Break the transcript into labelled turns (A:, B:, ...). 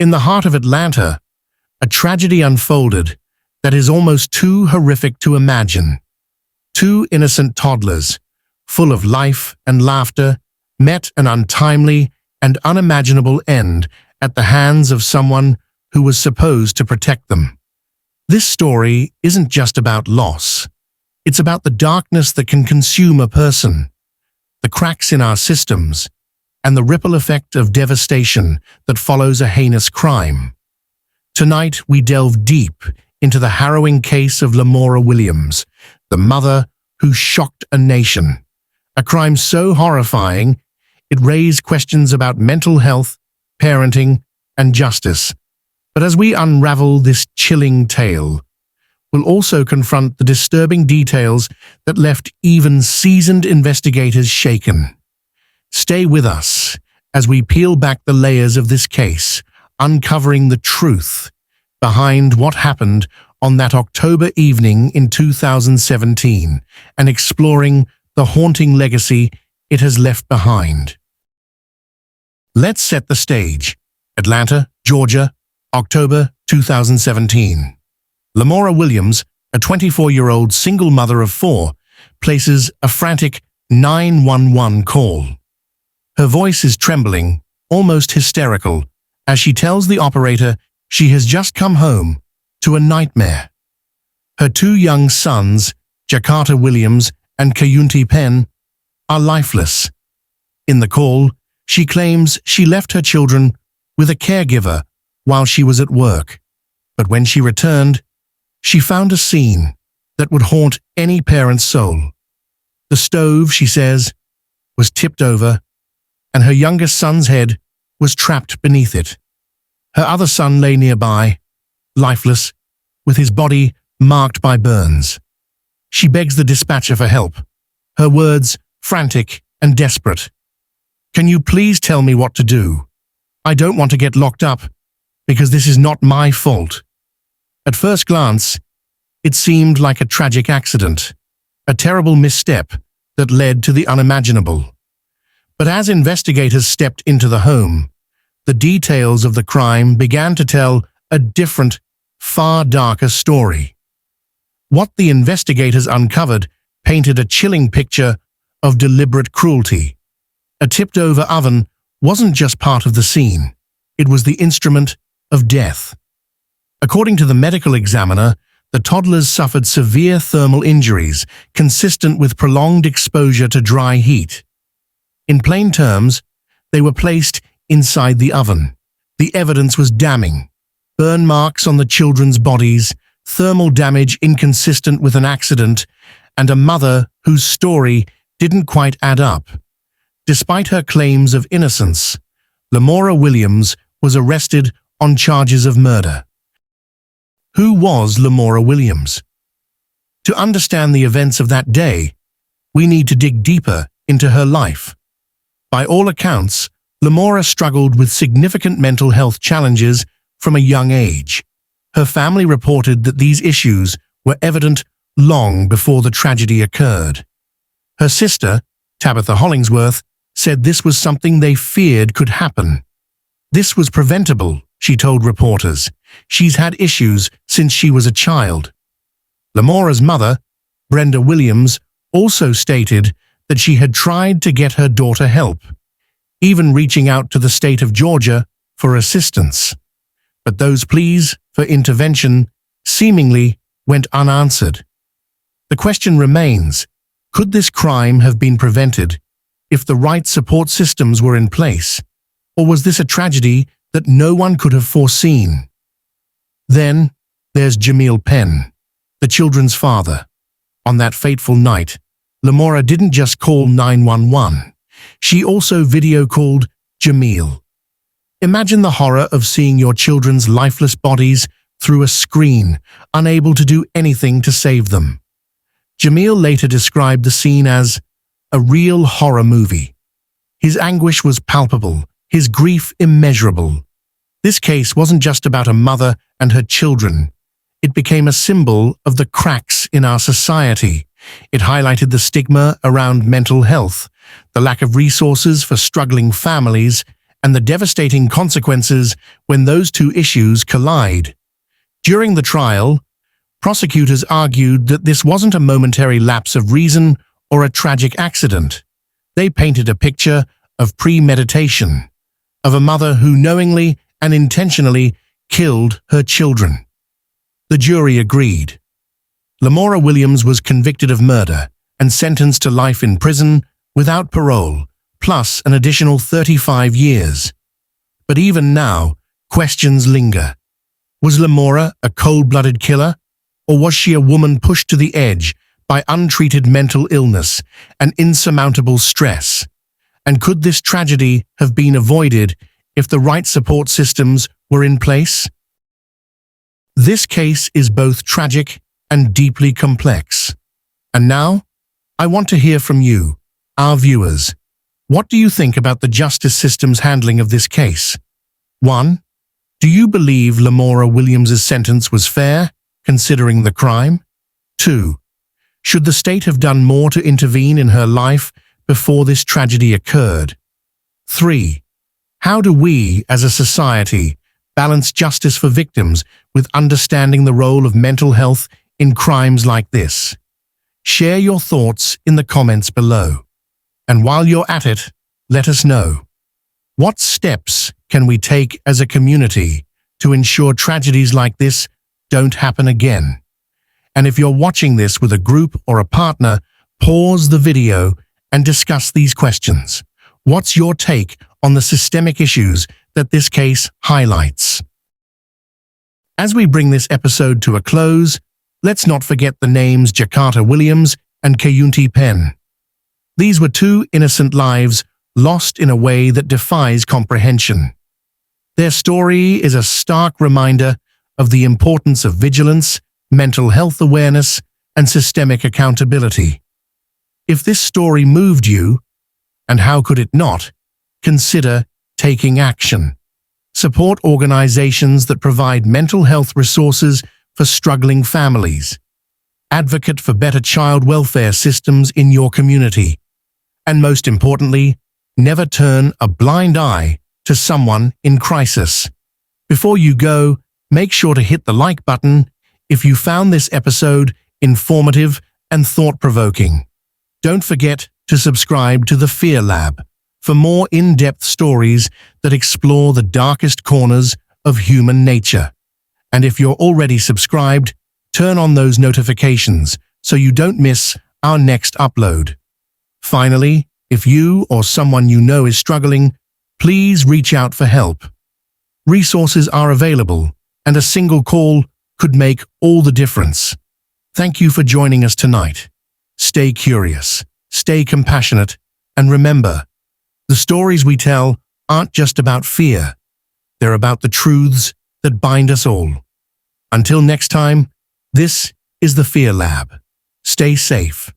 A: In the heart of Atlanta, a tragedy unfolded that is almost too horrific to imagine. Two innocent toddlers, full of life and laughter, met an untimely and unimaginable end at the hands of someone who was supposed to protect them. This story isn't just about loss. It's about the darkness that can consume a person, the cracks in our systems, and the ripple effect of devastation that follows a heinous crime. Tonight, we delve deep into the harrowing case of Lamora Williams, the mother who shocked a nation. A crime so horrifying, it raised questions about mental health, parenting, and justice. But as we unravel this chilling tale, we'll also confront the disturbing details that left even seasoned investigators shaken. Stay with us as we peel back the layers of this case, uncovering the truth behind what happened on that October evening in 2017 and exploring the haunting legacy it has left behind. Let's set the stage. Atlanta, Georgia, October 2017. Lamora Williams, a 24-year-old single mother of four, places a frantic 911 call. Her voice is trembling, almost hysterical, as she tells the operator she has just come home to a nightmare. Her two young sons, Jakarta Williams and Kayunti Penn, are lifeless. In the call, she claims she left her children with a caregiver while she was at work, but when she returned, she found a scene that would haunt any parent's soul. The stove, she says, was tipped over, and her youngest son's head was trapped beneath it. Her other son lay nearby, lifeless, with his body marked by burns. She begs the dispatcher for help, her words frantic and desperate. "Can you please tell me what to do? I don't want to get locked up, because this is not my fault." At first glance, it seemed like a tragic accident, a terrible misstep that led to the unimaginable. But as investigators stepped into the home, the details of the crime began to tell a different, far darker story. What the investigators uncovered painted a chilling picture of deliberate cruelty. A tipped-over oven wasn't just part of the scene, it was the instrument of death. According to the medical examiner, the toddlers suffered severe thermal injuries consistent with prolonged exposure to dry heat. In plain terms, they were placed inside the oven. The evidence was damning. Burn marks on the children's bodies, thermal damage inconsistent with an accident, and a mother whose story didn't quite add up. Despite her claims of innocence, Lamora Williams was arrested on charges of murder. Who was Lamora Williams? To understand the events of that day, we need to dig deeper into her life. By all accounts, Lamora struggled with significant mental health challenges from a young age. Her family reported that these issues were evident long before the tragedy occurred. Her sister, Tabitha Hollingsworth, said this was something they feared could happen. "This was preventable," she told reporters. "She's had issues since she was a child." Lamora's mother, Brenda Williams, also stated that she had tried to get her daughter help, even reaching out to the state of Georgia for assistance. But those pleas for intervention seemingly went unanswered. The question remains, could this crime have been prevented if the right support systems were in place, or was this a tragedy that no one could have foreseen? Then there's Jamil Penn, the children's father. On that fateful night, Lamora didn't just call 911. She also video called Jamil. Imagine the horror of seeing your children's lifeless bodies through a screen, unable to do anything to save them. Jamil later described the scene as a real horror movie. His anguish was palpable, his grief immeasurable. This case wasn't just about a mother and her children. It became a symbol of the cracks in our society. It highlighted the stigma around mental health, the lack of resources for struggling families, and the devastating consequences when those two issues collide. During the trial, prosecutors argued that this wasn't a momentary lapse of reason or a tragic accident. They painted a picture of premeditation, of a mother who knowingly and intentionally killed her children. The jury agreed. Lamora Williams was convicted of murder and sentenced to life in prison without parole, plus an additional 35 years. But even now, questions linger. Was Lamora a cold-blooded killer, or was she a woman pushed to the edge by untreated mental illness and insurmountable stress? And could this tragedy have been avoided if the right support systems were in place? This case is both tragic and deeply complex. And now, I want to hear from you, our viewers. What do you think about the justice system's handling of this case? 1. Do you believe Lamora Williams' sentence was fair, considering the crime? 2. Should the state have done more to intervene in her life before this tragedy occurred? 3. How do we, as a society, balance justice for victims with understanding the role of mental health in crimes like this? Share your thoughts in the comments below. And while you're at it, let us know. What steps can we take as a community to ensure tragedies like this don't happen again? And if you're watching this with a group or a partner, pause the video and discuss these questions. What's your take on the systemic issues that this case highlights? As we bring this episode to a close, let's not forget the names Jakarta Williams and Kayunti Penn. These were two innocent lives lost in a way that defies comprehension. Their story is a stark reminder of the importance of vigilance, mental health awareness, and systemic accountability. If this story moved you, and how could it not, consider taking action. Support organizations that provide mental health resources for struggling families. Advocate for better child welfare systems in your community. And most importantly, never turn a blind eye to someone in crisis. Before you go, make sure to hit the like button if you found this episode informative and thought-provoking. Don't forget to subscribe to the Fear Lab for more in-depth stories that explore the darkest corners of human nature. And if you're already subscribed, turn on those notifications so you don't miss our next upload. Finally, if you or someone you know is struggling, please reach out for help. Resources are available, and a single call could make all the difference. Thank you for joining us tonight. Stay curious, stay compassionate, and remember, the stories we tell aren't just about fear. They're about the truths that bind us all. Until next time, this is the Fear Lab. Stay safe.